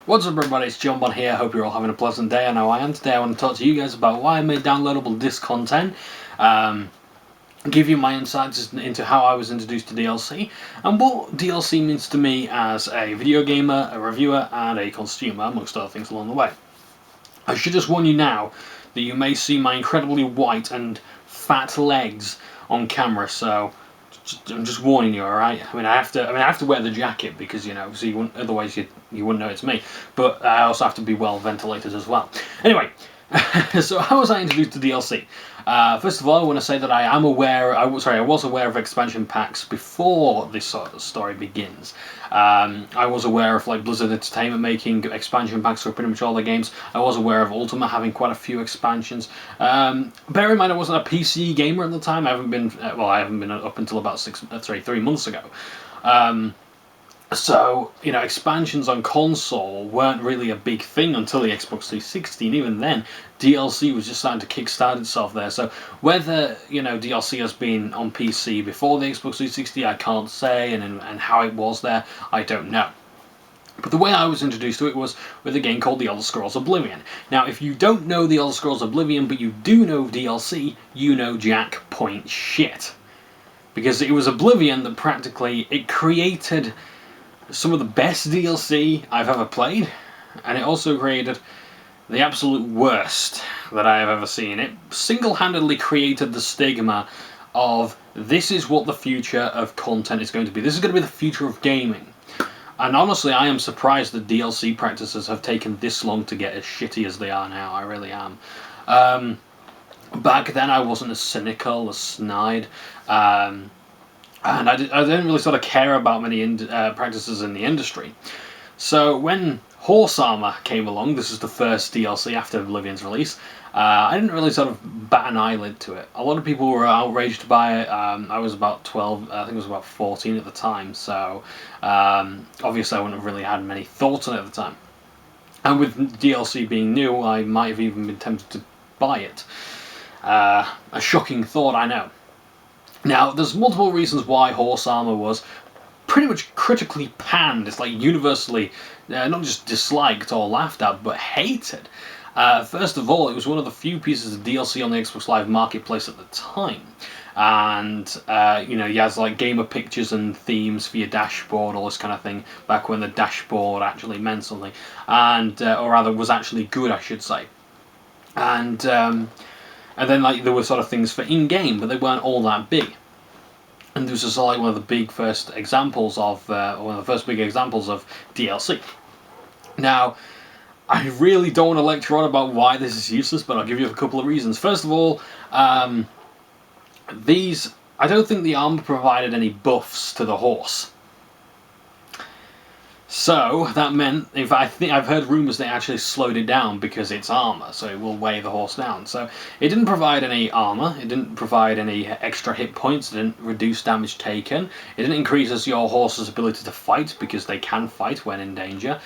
What's up everybody, it's Johnbonne here, hope you're all having a pleasant day. I know I am. Today I want to talk to you guys about why I made downloadable Discontent, give you my insights into how I was introduced to DLC, and what DLC means to me as a video gamer, a reviewer, and a consumer, amongst other things along the way. I should just warn you now that you may see my incredibly white and fat legs on camera, so I'm just warning you, all right? I have to wear the jacket because so you wouldn't, otherwise you wouldn't know it's me. But I also have to be well ventilated as well. Anyway, so how was I introduced to DLC? First of all, I want to say that I was aware of expansion packs before this sort of story begins. I was aware of Blizzard Entertainment making expansion packs for pretty much all their games. I was aware of Ultima having quite a few expansions. Bear in mind, I wasn't a PC gamer at the time. I haven't been up until about 3 months ago. So, expansions on console weren't really a big thing until the Xbox 360, and even then, DLC was just starting to kickstart itself there. So, whether, DLC has been on PC before the Xbox 360, I can't say, and how it was there, I don't know. But the way I was introduced to it was with a game called The Elder Scrolls Oblivion. Now, if you don't know The Elder Scrolls Oblivion, but you do know DLC, you know jack point shit. Because it was Oblivion that it created some of the best DLC I've ever played, and it also created the absolute worst that I have ever seen. It single-handedly created the stigma of this is what the future of content is going to be. This is going to be the future of gaming. And honestly, I am surprised that DLC practices have taken this long to get as shitty as they are now. I really am. Back then I wasn't as cynical, as snide. And I didn't really sort of care about many practices in the industry. So when Horse Armor came along, this is the first DLC after Oblivion's release, I didn't really sort of bat an eyelid to it. A lot of people were outraged by it. I was about 12, I think I was about 14 at the time, so obviously I wouldn't have really had many thoughts on it at the time. And with DLC being new, I might have even been tempted to buy it. A shocking thought, I know. Now, there's multiple reasons why Horse Armor was pretty much critically panned. It's universally not just disliked or laughed at, but hated. First of all, it was one of the few pieces of DLC on the Xbox Live Marketplace at the time. And, you has gamer pictures and themes for your dashboard, all this kind of thing, back when the dashboard actually meant something. And, or rather, was actually good, I should say. And then there were sort of things for in-game, but they weren't all that big. And this was one of the big first examples of, one of the first big examples of DLC. Now, I really don't want to lecture on about why this is useless, but I'll give you a couple of reasons. First of all, I don't think the armor provided any buffs to the horse. So, that meant, in fact, I think I've heard rumours they actually slowed it down because it's armour, so it will weigh the horse down. So, it didn't provide any armour, it didn't provide any extra hit points, it didn't reduce damage taken, it didn't increase your horse's ability to fight, because they can fight when in danger.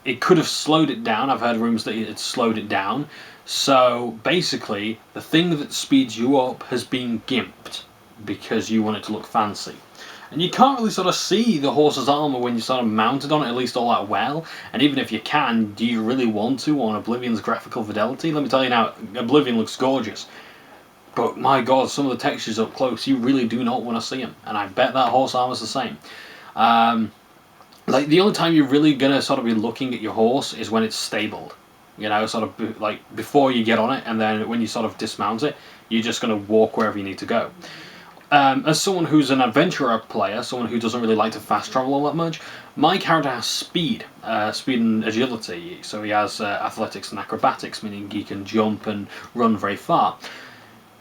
It could have slowed it down. I've heard rumours that it slowed it down. So, basically, the thing that speeds you up has been gimped, because you want it to look fancy. And you can't really sort of see the horse's armour when you're sort of mounted on it, at least all that well. And even if you can, do you really want to on Oblivion's graphical fidelity? Let me tell you now, Oblivion looks gorgeous. But my god, some of the textures up close, you really do not want to see them. And I bet that horse armour's the same. The only time you're really going to sort of be looking at your horse is when it's stabled. Sort of before you get on it, and then when you sort of dismount it, you're just going to walk wherever you need to go. As someone who's an adventurer player, someone who doesn't really like to fast travel all that much, my character has speed and agility. So he has athletics and acrobatics, meaning he can jump and run very far.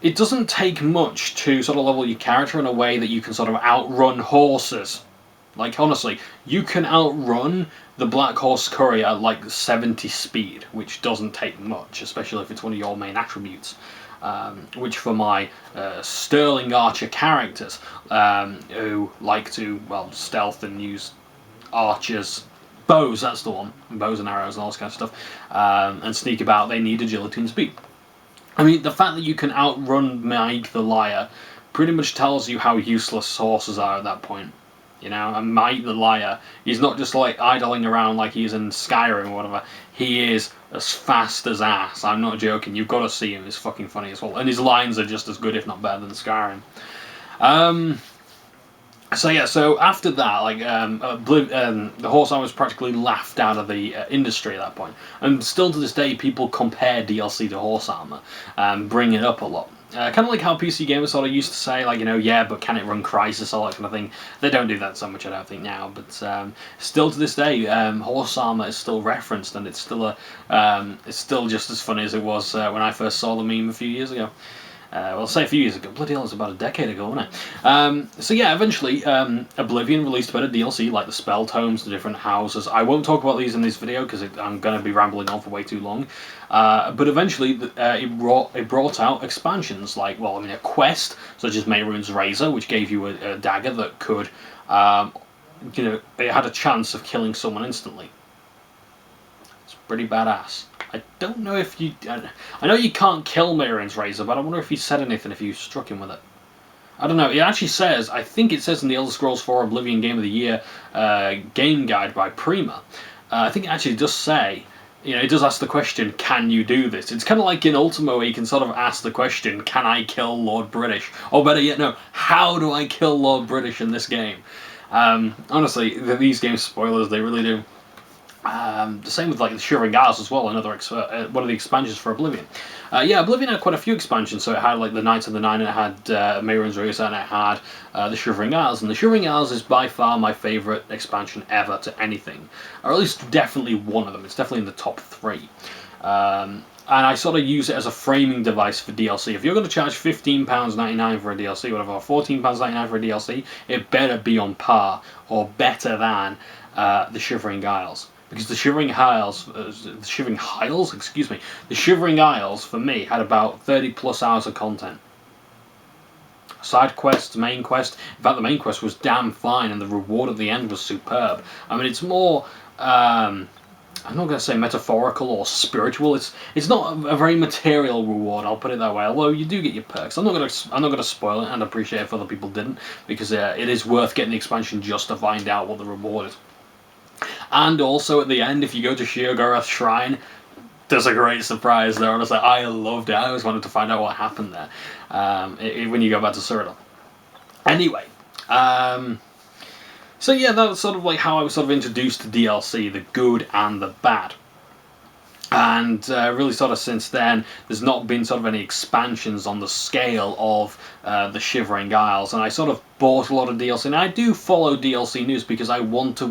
It doesn't take much to sort of level your character in a way that you can sort of outrun horses. Honestly, you can outrun the Black Horse Courier at 70 speed, which doesn't take much, especially if it's one of your main attributes. Which for my sterling archer characters, who like to, stealth and use archers, bows, that's the one, bows and arrows and all this kind of stuff, and sneak about, they need agility and speed. I mean, the fact that you can outrun Mike the Liar pretty much tells you how useless horses are at that point. you know, and Might the Liar. He's not just like idling around like he's in Skyrim or whatever. He is as fast as ass. I'm not joking. You've got to see him. He's fucking funny as well, and his lines are just as good, if not better, than Skyrim. So yeah, so after that, like the horse armor was practically laughed out of the industry at that point, and still to this day, people compare DLC to horse armor, bring it up a lot. Kind of like how PC gamers sort of used to say, like, you know, yeah, but can it run Crysis, all that kind of thing. They don't do that so much, I don't think, now. But still to this day, horse armor is still referenced, and it's still it's still just as funny as it was when I first saw the meme a few years ago. Well, say a few years ago. Bloody hell, it was about a decade ago, wasn't it? So yeah, eventually, Oblivion released better DLC, like the spell tomes, the different houses. I won't talk about these in this video because I'm going to be rambling on for way too long. But eventually, it brought out expansions, like, well, I mean, a quest, such as Mehrunes Razor, which gave you a dagger that could, you know, it had a chance of killing someone instantly. It's pretty badass. I don't know if you... I know you can't kill Mehrunes Razor, but I wonder if he said anything if you struck him with it. I don't know. It actually says... I think it says in the Elder Scrolls 4 Oblivion Game of the Year game guide by Prima. I think it actually does say... You know, it does ask the question, can you do this? It's kind of like in Ultima where you can sort of ask the question, can I kill Lord British? Or better yet, no, how do I kill Lord British in this game? Honestly, these game spoilers, they really do. The same with like the Shivering Isles as well, another one of the expansions for Oblivion. Yeah, Oblivion had quite a few expansions, so it had like the Knights of the Nine, it had Mehrunes Razor, and it had the Shivering Isles. And the Shivering Isles is by far my favourite expansion ever to anything, or at least definitely one of them. It's definitely in the top 3. And I sort of use it as a framing device for DLC. If you're going to charge £15.99 for a DLC, whatever, or £14.99 for a DLC, it better be on par or better than the Shivering Isles. Because the Shivering Isles, the Shivering Isles for me had about 30 plus hours of content. Side quests, main quest. In fact, the main quest was damn fine, and the reward at the end was superb. I mean, it's more. I'm not going to say metaphorical or spiritual. It's not a very material reward. I'll put it that way. Although you do get your perks. I'm not going to spoil it and appreciate if other people didn't, because it is worth getting the expansion just to find out what the reward is. And also at the end, if you go to Sheogorath Shrine, there's a great surprise there. Honestly, I loved it. I always wanted to find out what happened there when you go back to Cyrodiil. Anyway, so yeah, that was sort of like how I was sort of introduced to DLC, the good and the bad. And really sort of since then, there's not been sort of any expansions on the scale of the Shivering Isles. And I sort of bought a lot of DLC. And I do follow DLC news because I want to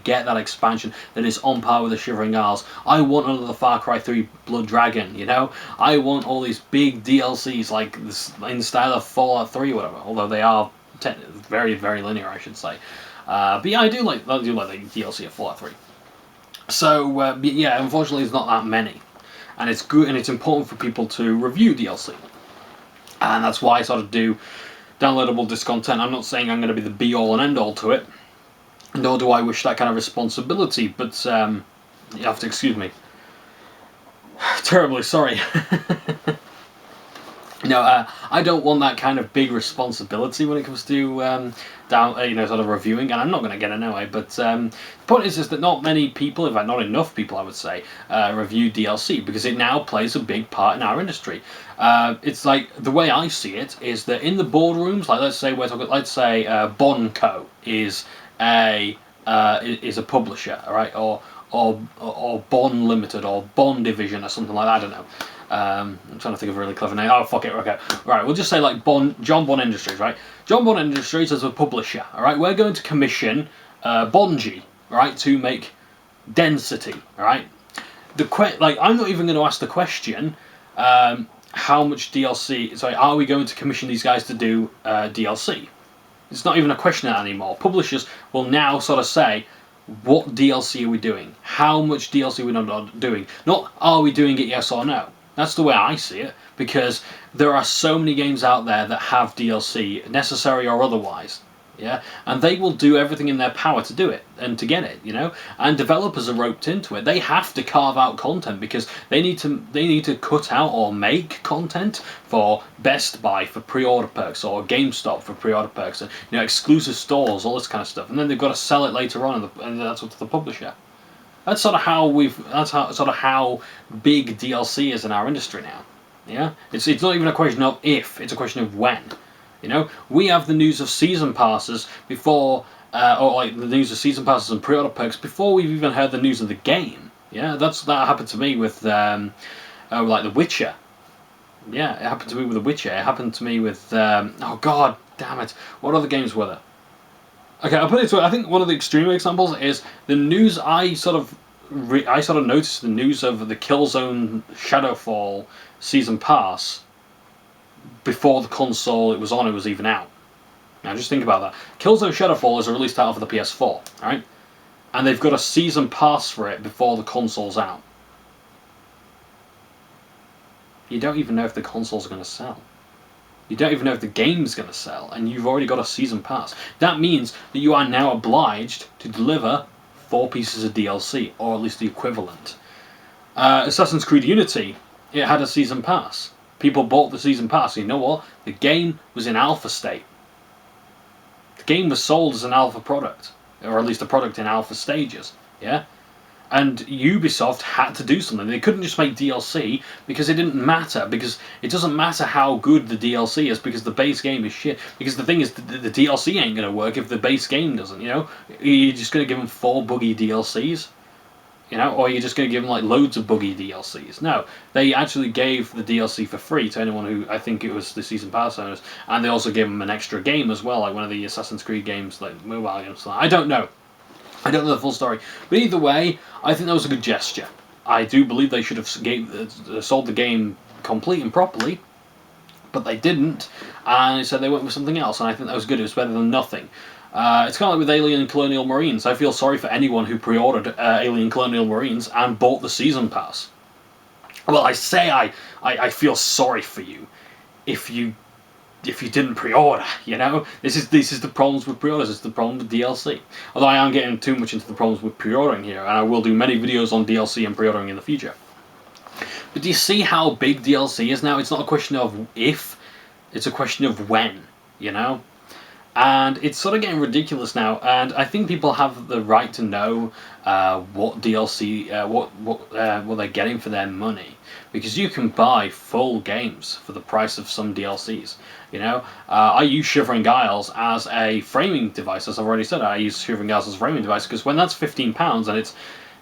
get that expansion that is on par with the Shivering Isles. I want another Far Cry 3 Blood Dragon, you know? I want all these big DLCs like this, in style of Fallout 3 or whatever. Although they are very, very linear, I should say. But yeah, I do like the DLC of Fallout 3. So, yeah, unfortunately there's not that many. And it's good, and it's important for people to review DLC. And that's why I sort of do downloadable Discontent. I'm not saying I'm going to be the be-all and end-all to it, nor do I wish that kind of responsibility, but you have to excuse me. Terribly sorry. No, I don't want that kind of big responsibility when it comes to sort of reviewing, and I'm not going to get it anyway. But the point is that not many people, in fact, not enough people, I would say, review DLC because it now plays a big part in our industry. It's like the way I see it is that in the boardrooms, like let's say Bonn Co is a publisher, right, or Bonn Limited or Bonn Division or something like that. I don't know. I'm trying to think of a really clever name. Oh, fuck it, okay. Right, we'll just say like Johnbonne Industries, right? Johnbonne Industries as a publisher, alright? We're going to commission Bonji, right, to make Density, alright? I'm not even going to ask the question, how much DLC... Sorry, are we going to commission these guys to do DLC? It's not even a question anymore. Publishers will now sort of say, what DLC are we doing? How much DLC are we not doing? Not, are we doing it, yes or no? That's the way I see it, because there are so many games out there that have DLC, necessary or otherwise. Yeah, and they will do everything in their power to do it and to get it, And developers are roped into it. They have to carve out content because they need to cut out or make content for Best Buy for pre-order perks or GameStop for pre-order perks and exclusive stores, all this kind of stuff. And then they've got to sell it later on, and that's up to the publisher. That's sort of how big DLC is in our industry now. Yeah, it's not even a question of if; it's a question of when. We have the news of season passes before, or like the news of season passes and pre-order perks before we've even heard the news of the game. Yeah, that happened to me with like The Witcher. Yeah, it happened to me with The Witcher. It happened to me with oh god, damn it! What other games were there? Okay, I'll put it this way. I think one of the extreme examples is the news. I sort of noticed the news of the Killzone Shadowfall season pass before the console it was even out. Now just think about that. Killzone Shadowfall is a release title for the PS4, right? And they've got a season pass for it before the console's out. You don't even know if the console's going to sell. You don't even know if the game's going to sell, and you've already got a season pass. That means that you are now obliged to deliver 4 pieces of DLC, or at least the equivalent. Assassin's Creed Unity, it had a season pass. People bought the season pass. You know what? The game was in alpha state. The game was sold as an alpha product, or at least a product in alpha stages. Yeah, and Ubisoft had to do something. They couldn't just make DLC because it didn't matter. Because it doesn't matter how good the DLC is because the base game is shit. Because the thing is, the DLC ain't gonna work if the base game doesn't. You're just gonna give them 4 buggy DLCs. Or you're just going to give them like loads of buggy DLCs. No, they actually gave the DLC for free to anyone who, I think it was the season pass owners, and they also gave them an extra game as well, like one of the Assassin's Creed games, like mobile games. I don't know the full story, but either way, I think that was a good gesture. I do believe they should have sold the game complete and properly, but they didn't, and so they went with something else, and I think that was good. It was better than nothing. It's kind of like with Alien Colonial Marines. I feel sorry for anyone who pre-ordered Alien Colonial Marines and bought the season pass. Well, I say I feel sorry for you if you didn't pre-order. This is the problems with pre-orders. It's the problem with DLC. Although I am getting too much into the problems with pre-ordering here, and I will do many videos on DLC and pre-ordering in the future. But do you see how big DLC is now? It's not a question of if, it's a question of when. And it's sort of getting ridiculous now, and I think people have the right to know what DLC, what they're getting for their money, because you can buy full games for the price of some DLCs. I use Shivering Isles as a framing device, as I've already said. I use Shivering Isles as a framing device because when that's £15 and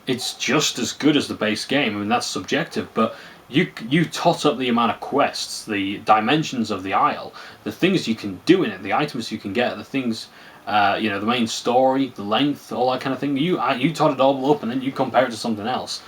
it's just as good as the base game. I mean, that's subjective, but you tot up the amount of quests, the dimensions of the isle, the things you can do in it, the items you can get, the things, the main story, the length, all that kind of thing. You tot it all up and then you compare it to something else.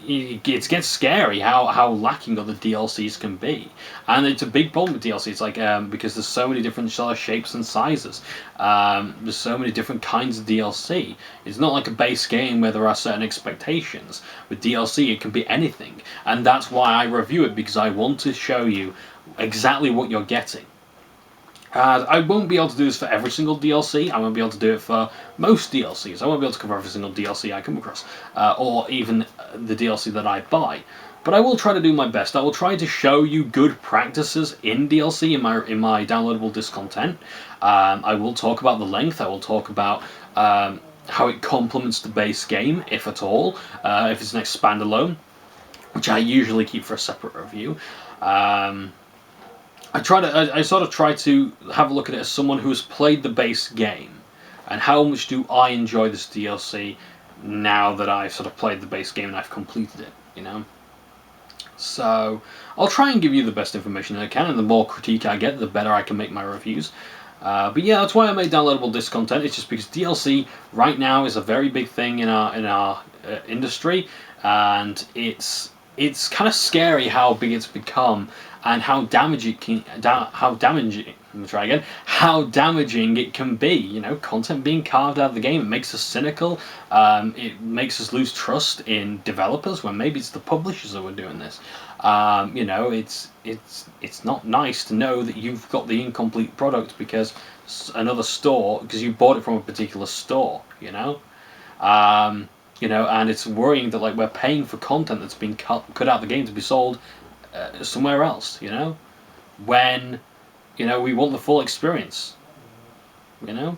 It gets scary how lacking other DLCs can be, and it's a big problem with DLCs. Like because there's so many different sort of shapes and sizes. There's so many different kinds of DLC. It's not like a base game where there are certain expectations. With DLC, it can be anything, and that's why I review it, because I want to show you exactly what you're getting. I won't be able to do this for every single DLC. I won't be able to do it for most DLCs. I won't be able to cover every single DLC I come across, or even the DLC that I buy. But I will try to do my best. I will try to show you good practices in DLC in my downloadable Discontent. I will talk about the length. I will talk about how it complements the base game, if at all, if it's an standalone, which I usually keep for a separate review. I sort of try to have a look at it as someone who has played the base game, and how much do I enjoy this DLC now that I've sort of played the base game and I've completed it, So I'll try and give you the best information that I can, and the more critique I get, the better I can make my reviews. But yeah, that's why I made downloadable Discontent. It's just because DLC right now is a very big thing in our industry, and it's kind of scary how big it's become, and how damaging it can be. Content being carved out of the game, it makes us cynical. It makes us lose trust in developers when maybe it's the publishers that were doing this. You know, it's not nice to know that you've got the incomplete product because another store, because you bought it from a particular store. You know, and it's worrying that like we're paying for content that's been cut out of the game to be sold somewhere else. You know, when we want the full experience. You know.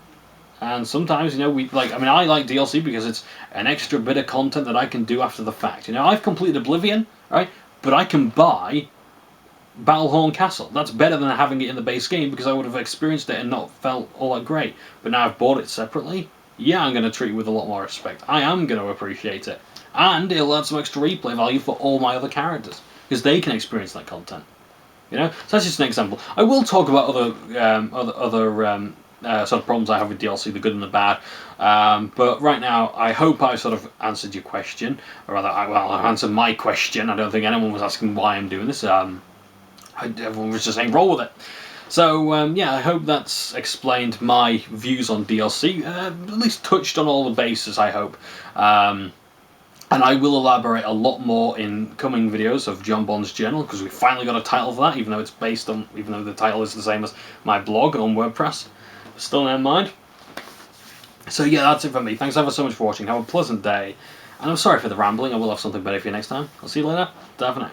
And sometimes, we like. I mean, I like DLC because it's an extra bit of content that I can do after the fact. I've completed Oblivion, right? But I can buy Battlehorn Castle. That's better than having it in the base game because I would have experienced it and not felt all that great. But now I've bought it separately. Yeah, I'm going to treat it with a lot more respect. I am going to appreciate it, and it'll add some extra replay value for all my other characters because they can experience that content. So that's just an example. I will talk about other sort of problems I have with DLC, the good and the bad. But right now, I hope I sort of answered your question, or rather, I answered my question. I don't think anyone was asking why I'm doing this. Everyone was just saying roll with it. So yeah, I hope that's explained my views on DLC. At least touched on all the bases, I hope. And I will elaborate a lot more in coming videos of Johnbonne's journal, because we finally got a title for that, even though the title is the same as my blog on WordPress. Still never mind. So yeah, that's it for me. Thanks ever so much for watching. Have a pleasant day. And I'm sorry for the rambling. I will have something better for you next time. I'll see you later. Bye for now.